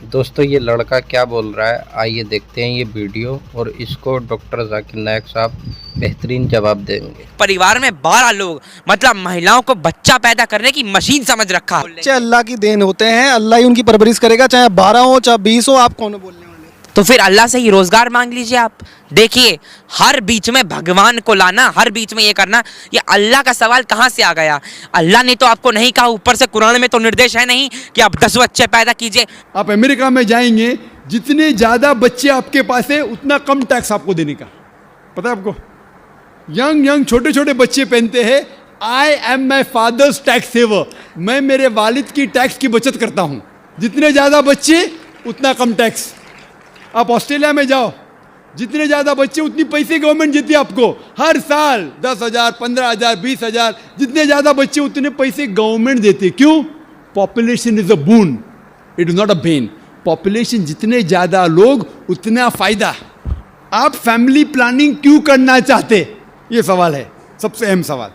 दोस्तों ये लड़का क्या बोल रहा है, आइए देखते हैं ये वीडियो और इसको डॉक्टर जाकिर नायक साहब बेहतरीन जवाब देंगे। परिवार में 12 लोग मतलब महिलाओं को बच्चा पैदा करने की मशीन समझ रखा। बच्चे अल्लाह की देन होते हैं, अल्लाह ही उनकी परवरिश करेगा, चाहे 12 हो चाहे 20 हो। आप कौन हो बोलने वाले? तो फिर अल्लाह से ही रोजगार मांग लीजिए। आप देखिए, हर बीच में भगवान को लाना, हर बीच में ये करना, ये अल्लाह का सवाल कहाँ से आ गया? अल्लाह ने तो आपको नहीं कहा, ऊपर से कुरान में तो निर्देश है नहीं कि आप 10 बच्चे पैदा कीजिए। आप अमेरिका में जाएंगे, जितने ज़्यादा बच्चे आपके पास है उतना कम टैक्स आपको देने का। पता है आपको? यंग छोटे छोटे बच्चे पहनते हैं I am my father's tax saver, मैं मेरे वालिद की टैक्स की बचत करता हूँ। जितने ज़्यादा बच्चे उतना कम टैक्स। आप ऑस्ट्रेलिया में जाओ, जितने ज़्यादा बच्चे उतनी पैसे गवर्नमेंट देती है आपको हर साल। 10,000, 15,000, 20,000, जितने ज़्यादा बच्चे उतने पैसे गवर्नमेंट देती है। क्यों? Population is a boon, it is not a Ben. Population जितने ज़्यादा लोग उतना फायदा। आप फैमिली प्लानिंग क्यों करना चाहते, ये सवाल है, सबसे अहम सवाल।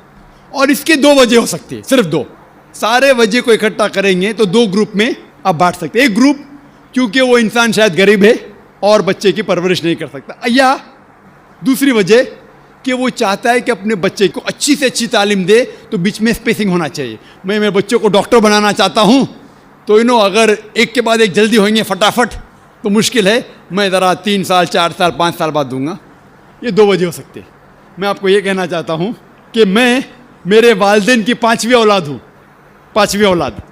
और इसके 2 वजह हो सकती है, सिर्फ 2। सारे वजह को इकट्ठा करेंगे तो 2 ग्रुप में आप बांट सकते हैं। एक ग्रुप क्योंकि वो इंसान शायद गरीब है और बच्चे की परवरिश नहीं कर सकता, या दूसरी वजह कि वो चाहता है कि अपने बच्चे को अच्छी से अच्छी तालीम दे, तो बीच में स्पेसिंग होना चाहिए। मैं मेरे बच्चों को डॉक्टर बनाना चाहता हूँ, तो अगर एक के बाद एक जल्दी होंगे फटाफट तो मुश्किल है, मैं ज़रा 3 साल 4 साल 5 साल बाद दूंगा। ये 2 वजह हो सकती है। मैं आपको ये कहना चाहता हूँ कि मैं मेरे वालिदैन की 5वीं औलाद हूँ, 5वीं औलाद,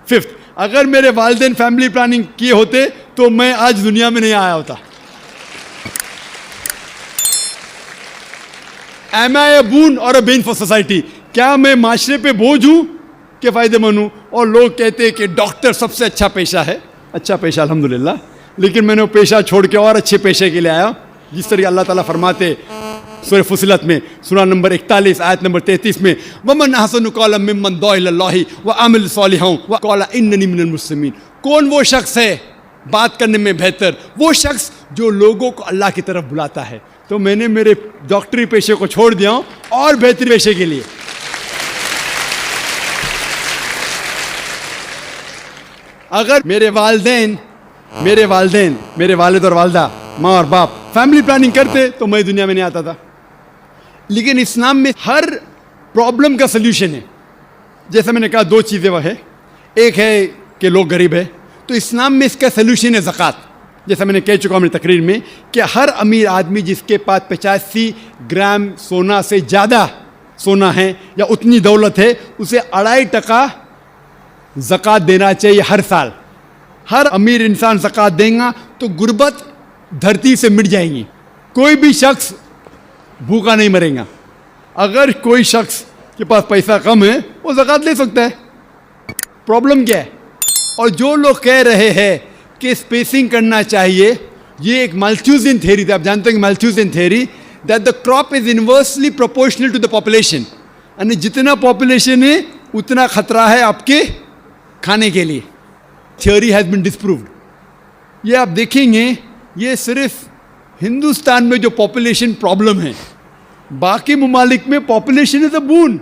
5th। अगर मेरे वालिदैन फैमिली प्लानिंग किए होते तो मैं आज दुनिया में नहीं आया होता। एम आई ए बून और अ बेन फॉर सोसाइटी? क्या मैं माशरे पे बोझ हूँ कि फ़ायदेमंद हूँ? और लोग कहते हैं कि डॉक्टर सबसे अच्छा पेशा है। अच्छा पेशा अल्हम्दुलिल्लाह, लेकिन मैंने वो पेशा छोड़ के और अच्छे पेशे के लिए आया। जिस तरह अल्लाह ताला फरमाते सूरह फुसिलत में, सूरा नंबर 41 आयत नंबर 33 में, वमन अहसनु क़ौलन मिम्मन दुआ इलल्लाहि व अमिल सालिहान व क़ाला इन्ननी मिनल मुस्लिमीन। कौन वो शख्स है बात करने में बेहतर? वो शख्स जो लोगों को अल्लाह की तरफ बुलाता है। तो मैंने मेरे डॉक्टरी पेशे को छोड़ दिया हूँ और बेहतर पेशे के लिए। अगर मेरे वालिदैन, मेरे वालिद और वालदा, माँ और बाप फैमिली प्लानिंग करते तो मैं दुनिया में नहीं आता था। लेकिन इस्लाम में हर प्रॉब्लम का सल्यूशन है। जैसे मैंने कहा, 2 चीज़ें वह है। एक है कि लोग गरीब है, तो इस्लाम में इसका सल्यूशन है ज़कात। जैसा मैंने कह चुका हूँ अपनी तकरीर में कि हर अमीर आदमी जिसके पास 85 ग्राम सोना से ज़्यादा सोना है या उतनी दौलत है, उसे 2.5% ज़कात देना चाहिए हर साल। हर अमीर इंसान ज़कात देगा तो गुर्बत धरती से मिट जाएंगी, कोई भी शख्स भूखा नहीं मरेगा। अगर कोई शख्स के पास पैसा कम है वो ज़कात ले सकता है, प्रॉब्लम क्या है? और जो लोग कह रहे हैं कि स्पेसिंग करना चाहिए, ये एक माल्थूजियन थ्योरी थी। आप जानते हैं कि Malthusian theory, that the crop is inversely proportional to the population, यानी जितना पॉपुलेशन है उतना खतरा है आपके खाने के लिए। Theory has been disproved. ये आप देखेंगे, ये सिर्फ हिंदुस्तान में जो पॉपुलेशन प्रॉब्लम है, बाकी ममालिक में पॉपुलेशन इज अ बून।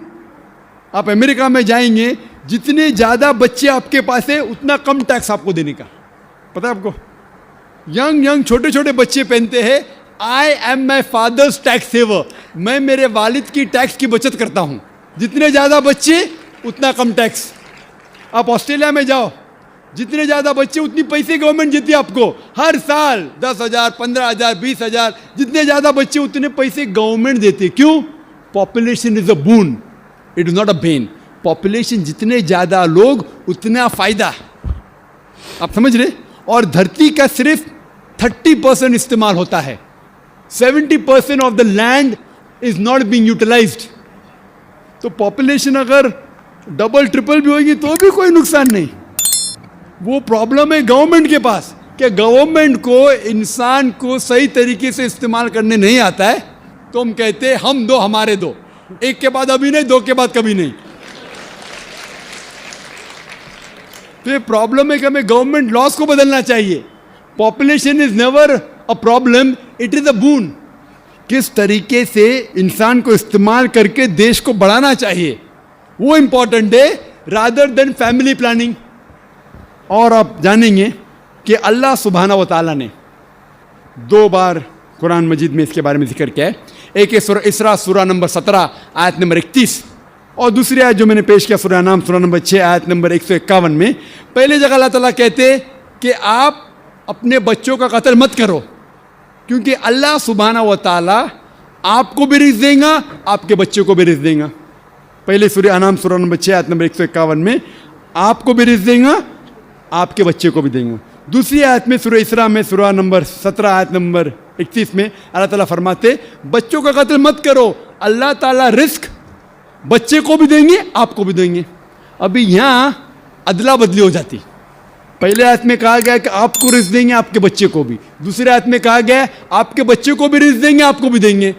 आप अमेरिका में जाएंगे, जितने ज़्यादा बच्चे आपके पास है उतना कम टैक्स आपको देने का। पता है आपको? यंग छोटे छोटे बच्चे पहनते हैं I am my father's tax saver, मैं मेरे वालिद की टैक्स की बचत करता हूँ। जितने ज़्यादा बच्चे उतना कम टैक्स। आप ऑस्ट्रेलिया में जाओ, जितने ज़्यादा बच्चे उतनी पैसे गवर्नमेंट देती है आपको हर साल। 10,000, 15,000, 20,000, जितने ज़्यादा बच्चे उतने पैसे गवर्नमेंट देती है। क्यों? Population is a boon, it is not a Ben. Population जितने ज़्यादा लोग उतना फायदा। आप समझ रहे? और धरती का सिर्फ 30% इस्तेमाल होता है, 70% of the land is not being utilized. तो पॉपुलेशन अगर डबल ट्रिपल भी होगी तो भी कोई नुकसान नहीं। वो प्रॉब्लम है गवर्नमेंट के पास कि गवर्नमेंट को इंसान को सही तरीके से इस्तेमाल करने नहीं आता है। तो हम कहते हैं हम 2 हमारे 2, एक के बाद अभी नहीं, 2 के बाद कभी नहीं। तो ये प्रॉब्लम है कि हमें गवर्नमेंट लॉज को बदलना चाहिए। Population is never a problem, it is a boon. किस तरीके से इंसान को इस्तेमाल करके देश को बढ़ाना चाहिए वो इंपॉर्टेंट है, रादर देन फैमिली प्लानिंग। और आप जानेंगे कि अल्लाह सुब्हाना व ताला ने 2 बार कुरान मजीद में इसके बारे में जिक्र किया है। एक है सूरह इसरा सूरह नंबर 17 आयत नंबर 31, और दूसरी आयत जो मैंने पेश किया सूरह नाम सूरह नंबर 6 आयत नंबर 151 में। पहले जगह अल्लाह ताला कहते कि आप अपने बच्चों का कत्ल मत करो, क्योंकि अल्लाह सुब्हाना व ताला आपको भी रिज़्क़ देगा, आपके बच्चों को भी रिज़्क़ देगा। पहले सूरह अनाम सूरह नंबर 6 आयत नंबर 151 में आपको भी रिज़्क़ देगा, आपके बच्चे को भी देंगे। दूसरी आयत में सूरह इसरा में सूरह नंबर 17 आयत नंबर 31 में अल्लाह ताला फरमाते बच्चों का कत्ल मत करो, अल्लाह ताला रिस्क बच्चे को भी देंगे, आपको भी देंगे। अभी यहाँ अदला बदली हो जाती। पहले आयत में कहा गया कि आपको रिस्क देंगे, आपके बच्चे को भी। दूसरे आयत में कहा गया आपके बच्चे को भी रिस्क देंगे, आपको भी देंगे।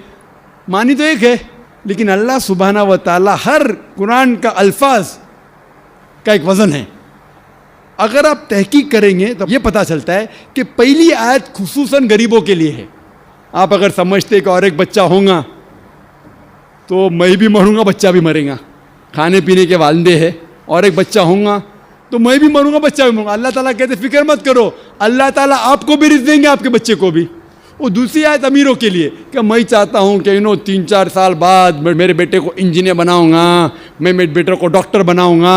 मानी तो एक है, लेकिन अल्लाह सुब्हाना व ताला हर कुरान का अल्फाज का एक वज़न है। अगर आप तहकीक करेंगे तो ये पता चलता है कि पहली आयत खुसूसन गरीबों के लिए है। आप अगर समझते कि और एक बच्चा होगा तो मैं भी मरूंगा, बच्चा भी मरेगा, खाने पीने के वालदे हैं, और एक बच्चा होगा तो मैं भी मरूंगा, बच्चा भी मरूंगा। अल्लाह ताला कहते फिक्र मत करो, अल्लाह ताला आपको भी रिज़्क़ देंगे, आपके बच्चे को भी। वो दूसरी आयत अमीरों के लिए कि मैं चाहता हूँ कि 3-4 साल बाद मैं मेरे बेटे को इंजीनियर बनाऊँगा, मैं मेरे बेटे को डॉक्टर बनाऊँगा,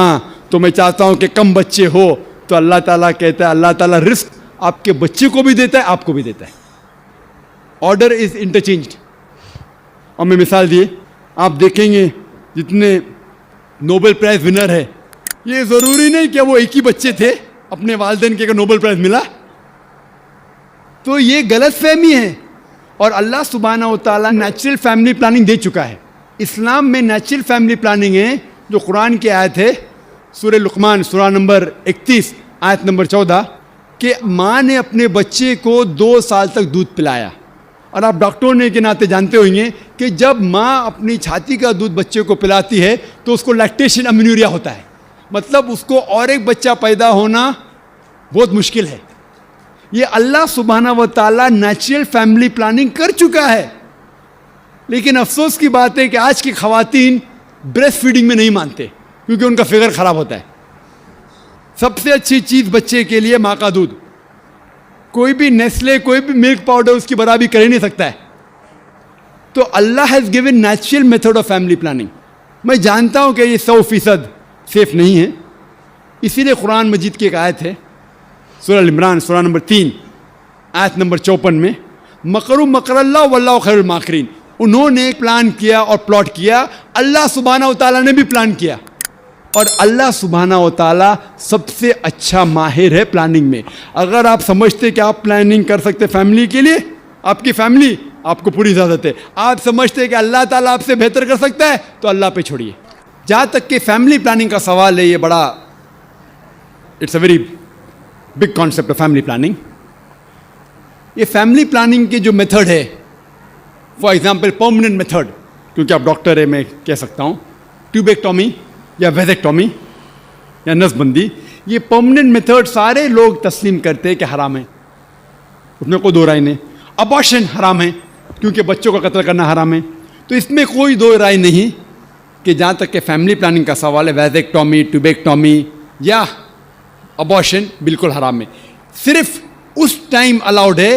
तो मैं चाहता हूँ कि कम बच्चे हो। तो अल्लाह ताला कहता है अल्लाह ताला रिस्क आपके बच्चे को भी देता है, आपको भी देता है। Order is interchanged. और मैं मिसाल दिए, आप देखेंगे जितने नोबेल प्राइज विनर है, ये ज़रूरी नहीं कि वो एक ही बच्चे थे, अपने वालिदैन के नोबेल प्राइज मिला। तो ये गलत फहमी है। और अल्लाह सुब्हाना व ताला नेचुरल फैमिली प्लानिंग दे चुका है। इस्लाम में नेचुरल फैमिली प्लानिंग है, जो कुरान की आयत है सूरह लुक़मान सूरह नंबर 31 आयत नंबर 14 कि माँ ने अपने बच्चे को 2 साल तक दूध पिलाया। और आप डॉक्टर होने के नाते जानते होंगे कि जब माँ अपनी छाती का दूध बच्चे को पिलाती है तो उसको लैक्टेशन अमेन्यूरिया होता है, मतलब उसको और एक बच्चा पैदा होना बहुत मुश्किल है। ये अल्लाह सुब्हाना व ताला नेचुरल फैमिली प्लानिंग कर चुका है। लेकिन अफसोस की बात है कि आज की ख़वातीन ब्रेस्ट फीडिंग में नहीं मानते, क्योंकि उनका फिगर ख़राब होता है। सबसे अच्छी चीज़ बच्चे के लिए माँ का दूध। कोई भी नेस्ले, कोई भी मिल्क पाउडर उसकी बराबरी कर ही नहीं सकता है। तो Allah has given natural method of family planning. मैं जानता हूँ कि ये 100% सेफ नहीं है, इसीलिए कुरान मजीद की एक आयत है सूरह इमरान सूरह नंबर 3 आयत नंबर 54 में मकरू मकरल्लाह वल्लाहु खैरुल माकिरीन। उन्होंने प्लान किया और प्लॉट किया, अल्लाह सुब्हाना व ताला ने भी प्लान किया, और अल्लाह सुब्हाना व ताला सबसे अच्छा माहिर है प्लानिंग में। अगर आप समझते कि आप प्लानिंग कर सकते फैमिली के लिए, आपकी फैमिली, आपको पूरी इजाज़त है। आप समझते कि अल्लाह ताला आपसे बेहतर कर सकता है, तो अल्लाह पे छोड़िए। जहाँ तक कि फैमिली प्लानिंग का सवाल है, ये बड़ा it's a very big concept of family planning. ये फैमिली प्लानिंग की जो मेथड है, फॉर एग्जाम्पल परमानेंट मेथड, क्योंकि आप डॉक्टर है मैं कह सकता हूँ, ट्यूबेक्टोमी या वेजेक्टोमी या नसबंदी, ये परमानेंट मेथड सारे लोग तस्लीम करते हैं कि हराम है, उसमें कोई दो राय नहीं। अबॉर्शन हराम है, क्योंकि बच्चों का कत्ल करना हराम है। तो इसमें कोई दो राय नहीं कि जहाँ तक कि फैमिली प्लानिंग का सवाल है, वेजेक्टोमी, ट्यूबेक्टोमी या अबॉर्शन बिल्कुल हराम है। सिर्फ उस टाइम अलाउड है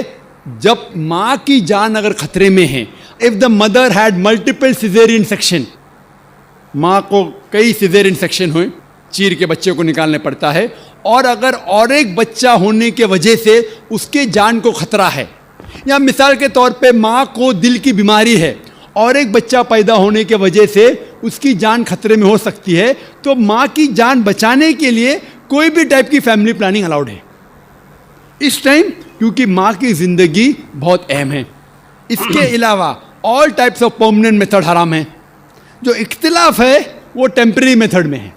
जब माँ की जान अगर खतरे में है। If the mother had multiple caesarean section, माँ को कई सिजेरियन सेक्शन हुए, चीर के बच्चे को निकालने पड़ता है, और अगर और एक बच्चा होने के वजह से उसके जान को खतरा है, या मिसाल के तौर पे माँ को दिल की बीमारी है और एक बच्चा पैदा होने के वजह से उसकी जान खतरे में हो सकती है, तो माँ की जान बचाने के लिए कोई भी टाइप की फैमिली प्लानिंग अलाउड है इस टाइम, क्योंकि माँ की ज़िंदगी बहुत अहम है। इसके अलावा all types of permanent method हराम है। जो इख्तिलाफ है वो टेम्परेरी मेथड में है,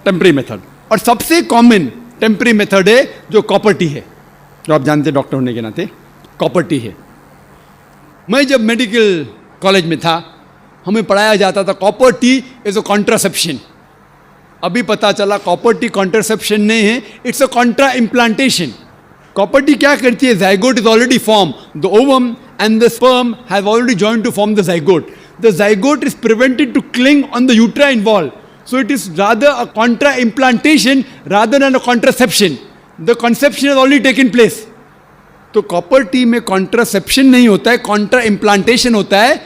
टेम्परेरी मेथड। और सबसे कॉमन टेम्परेरी मेथड है जो कॉपर टी है, जो आप जानते हैं डॉक्टर होने के नाते कॉपर टी है। मैं जब मेडिकल कॉलेज में था, हमें पढ़ाया जाता था copper T is a contraception. अभी पता चला कॉपर टी कॉन्ट्रासेप्शन नहीं है, it's a Contra implantation. Copper T क्या करती है, zygote is already formed, the ovum and the sperm have already joined to form the zygote. The zygote is prevented to cling on the uterine wall, so it is rather a contra implantation rather than a contraception. The conception has already taken place. तो copper T में contraception नहीं होता है, Contra implantation होता है.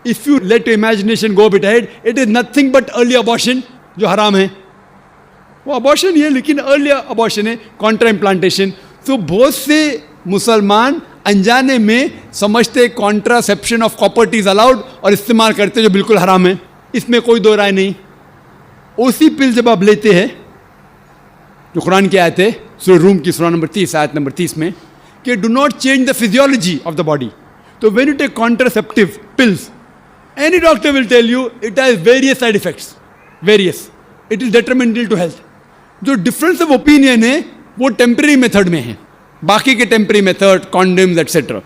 If you let imagination go bit ahead, it is nothing but early abortion, जो हराम है. वो अबॉर्शन ही है लेकिन अर्ली अबॉर्शन है, कॉन्ट्रा इम्प्लांटेशन. तो बहुत से मुसलमान अनजाने में समझते contraception of copper T is allowed और इस्तेमाल करते जो बिल्कुल हराम है. इसमें कोई दो राय नहीं. ओसी पिल जब आप लेते हैं, जो कुरान की आयत है सूरह रूम की सूरह नंबर 30 आयत नंबर 30 में, कि do not change the physiology of the body. तो when you take contraceptive pills, any doctor will tell you it has various side effects, various, it is detrimental to health. जो difference of opinion है वो temporary method में है, बाकी के temporary method, condoms etcetera.